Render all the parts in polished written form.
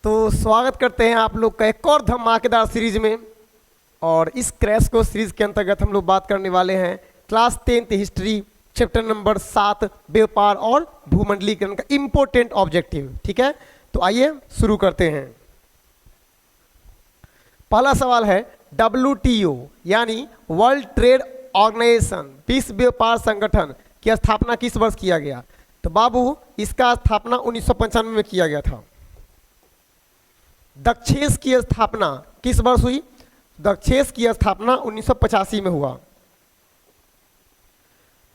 तो स्वागत करते हैं आप लोग का एक और धमाकेदार सीरीज में। और इस क्रैश कोर्स सीरीज के अंतर्गत हम लोग बात करने वाले हैं class 10th history chapter number 7 व्यापार और भूमंडलीकरण का इम्पोर्टेंट ऑब्जेक्टिव। ठीक है, तो आइए शुरू करते हैं। पहला सवाल है WTO यानी वर्ल्ड ट्रेड ऑर्गेनाइजेशन, विश्व व्यापार संगठन की स्थापना किस वर्ष किया गया? तो बाबू इसका स्थापना 1995 में किया गया था। दक्षेस की स्थापना किस वर्ष हुई? दक्षेस की स्थापना 1985 में हुआ।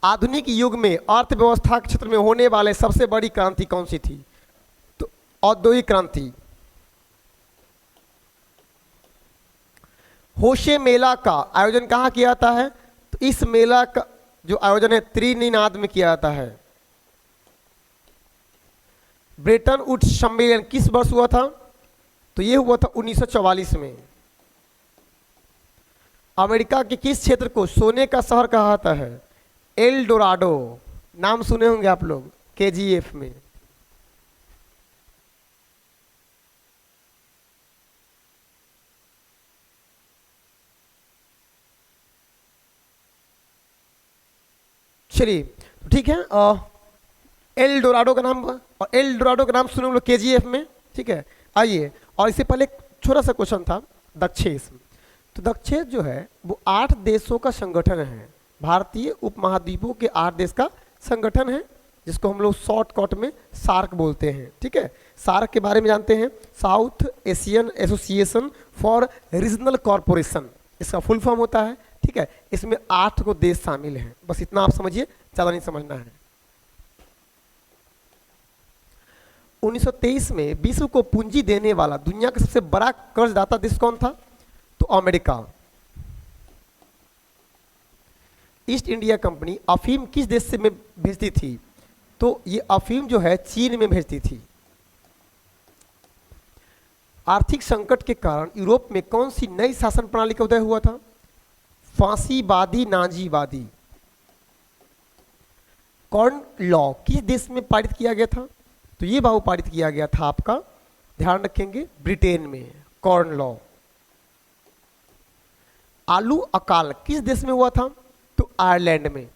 आधुनिक युग में अर्थव्यवस्था के क्षेत्र में होने वाले सबसे बड़ी क्रांति कौन सी थी? तो औद्योगिक क्रांति। होशे मेला का आयोजन कहाँ किया जाता है? तो इस मेला का जो आयोजन है त्रिनिदाद में किया जाता है। ब्रेटन वुड्स सम्मेलन किस वर्ष हुआ था? तो ये हुआ था 1944 में। अमेरिका के किस क्षेत्र को सोने का शहर कहा जाता है? एल डोराडो, नाम सुने होंगे आप लोग KGF में। चलिए ठीक है, एल डोराडो का नाम, और एल डोराडो का नाम सुने हम लोग KGF में। ठीक है, आइए। और इससे पहले एक छोटा सा क्वेश्चन था दक्षेस। तो दक्षेस जो है वो 8 देशों का संगठन है, भारतीय उपमहाद्वीपों के 8 देश का संगठन है, जिसको हम लोग शॉर्टकट में सार्क बोलते हैं। ठीक है, सार्क के बारे में जानते हैं, south Asian association for regional corporation, इसका फुल फॉर्म होता है। ठीक है, इसमें 8 को देश शामिल हैं, बस इतना आप समझिए, ज़्यादा नहीं समझना है। 1923 में विश्व को पूंजी देने वाला दुनिया का सबसे बड़ा कर्जदाता देश कौन था? तो अमेरिका। ईस्ट इंडिया कंपनी अफीम किस देश से में भेजती थी? तो ये अफीम जो है चीन में भेजती थी। आर्थिक संकट के कारण यूरोप में कौन सी नई शासन प्रणाली का उदय हुआ था? फांसीवादी नाजीवादी। कॉर्न लॉ किस देश में पारित किया गया था? तो ये बाबू पारित किया गया था आपका, ध्यान रखेंगे, ब्रिटेन में, कॉर्न लॉ। आलू अकाल किस देश में हुआ था? तो आयरलैंड में।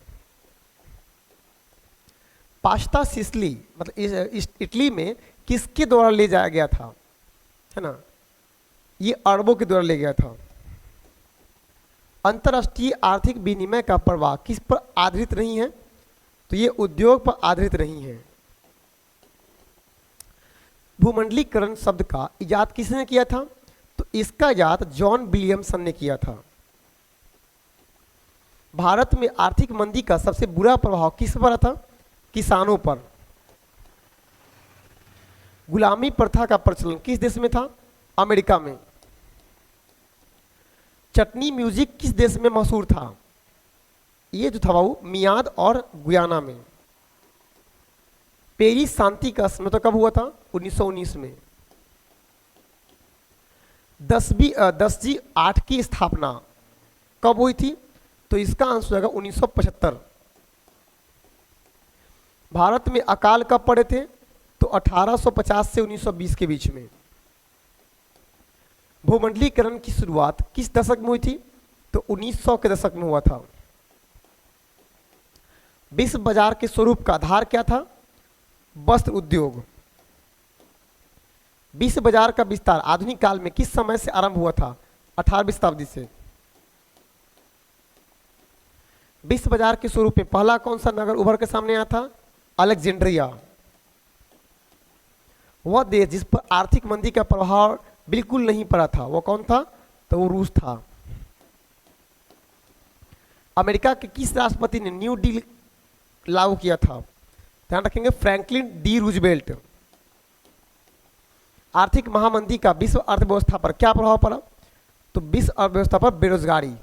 पास्ता सिसिली मतलब इटली में किसके द्वारा ले जाया गया था? है ना, ये अरबों के द्वारा ले गया था। अंतर्राष्ट्रीय आर्थिक विनिमय का प्रवाह किस पर आधारित नहीं है? तो ये उद्योग पर आधारित नहीं है। भूमंडलीकरण शब्द का इजाद किसने किया था? तो इसका इजाद जॉन विलियमसन ने किया था। भारत में आर्थिक मंदी का सबसे बुरा प्रभाव किस पर था? किसानों पर। गुलामी प्रथा का प्रचलन किस देश में था? अमेरिका में। चटनी म्यूजिक किस देश में मशहूर था? ये जो था वो मियाद और गुयाना में। पेरिस शांति का समझौता कब हुआ था? 1919 में। 10G8 की स्थापना कब हुई थी? तो इसका आंसर हो जाएगा 1975। भारत में अकाल कब पड़े थे? तो 1850 से 1920 के बीच में। भूमंडलीकरण की शुरुआत किस दशक में हुई थी? तो 1900 के दशक में हुआ था। विश्व बाजार के स्वरूप का आधार क्या था? वस्त्र उद्योग। विश्व बाजार का विस्तार आधुनिक काल में किस समय से आरंभ हुआ था? 18वीं शताब्दी से। विश्व बाजार के स्वरूप में पहला कौन सा नगर उभर के सामने आया था? अलेक्जेंड्रिया। वह देश जिस पर आर्थिक मंदी का प्रभाव बिल्कुल नहीं पड़ा था वो कौन था? तो वो रूस था। अमेरिका के किस राष्ट्रपति ने न्यू डील लागू किया था? ध्यान रखेंगे, फ्रैंकलिन डी रूजवेल्ट। आर्थिक महामंदी का विश्व अर्थव्यवस्था पर क्या प्रभाव पड़ा? तो विश्व अर्थव्यवस्था पर बेरोजगारी।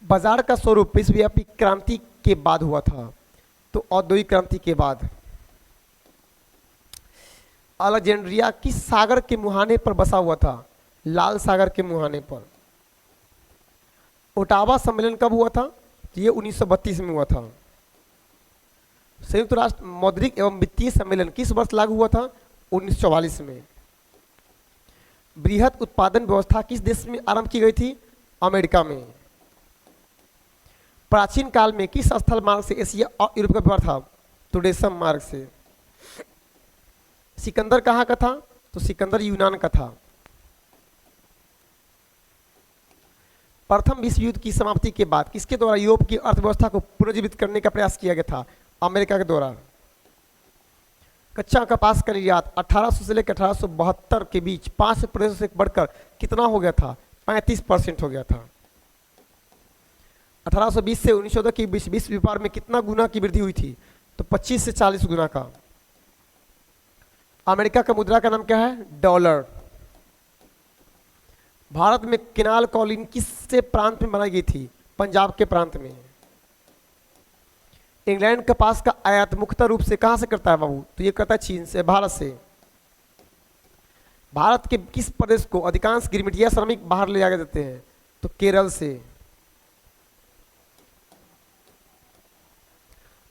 बाजार का स्वरूप विश्वव्यापी क्रांति के बाद हुआ था, तो औद्योगिक क्रांति के बाद। अलेक्जेंड्रिया किस सागर के मुहाने पर बसा हुआ था? लाल सागर के मुहाने पर। ओटावा सम्मेलन कब हुआ था? ये 1932 में हुआ था। संयुक्त राष्ट्र मौद्रिक एवं वित्तीय सम्मेलन किस वर्ष लागू हुआ था? 1944 में। बृहद उत्पादन व्यवस्था किस देश में आरंभ की गई थी? अमेरिका में। प्राचीन काल में किस स्थल मार्ग से एशिया और यूरोप का व्यापार था? तो रेशम मार्ग से। सिकंदर कहाँ का था? तो सिकंदर यूनान का था। प्रथम विश्व युद्ध की समाप्ति के बाद किसके द्वारा यूरोप की अर्थव्यवस्था को पुनर्जीवित करने का प्रयास किया गया था? अमेरिका के द्वारा। कच्चा कपास का निर्यात 1800 से लेकर 1872 के बीच 5% से बढ़कर कितना हो गया था? 35% हो गया था। 1820 से 1902 के बीच विश्व व्यापार में कितना गुना की वृद्धि हुई थी? तो 25 से 40 गुना का। अमेरिका का मुद्रा का नाम क्या है? डॉलर। भारत में केनाल कॉलोनी किससे प्रांत में बनाई गई थी? पंजाब के प्रांत में। इंग्लैंड कपास का आयात मुख्यतः रूप से कहां से करता है बाबू? तो ये करता है चीन से, भारत से। भारत के किस प्रदेश को अधिकांश गिरमिटिया श्रमिक बाहर ले जाके देते हैं? तो केरल से।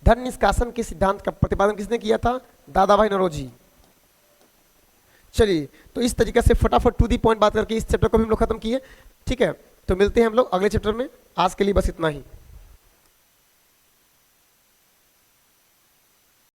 धन निष्कासन के सिद्धांत का प्रतिपादन किसने किया था? दादा भाई नौरोजी। चलिए, तो इस तरीके से फटाफट टू दी पॉइंट बात करके इस चैप्टर को भी हम लोग खत्म किए। ठीक है, तो मिलते हैं हम लोग अगले चैप्टर में। आज के लिए बस इतना ही।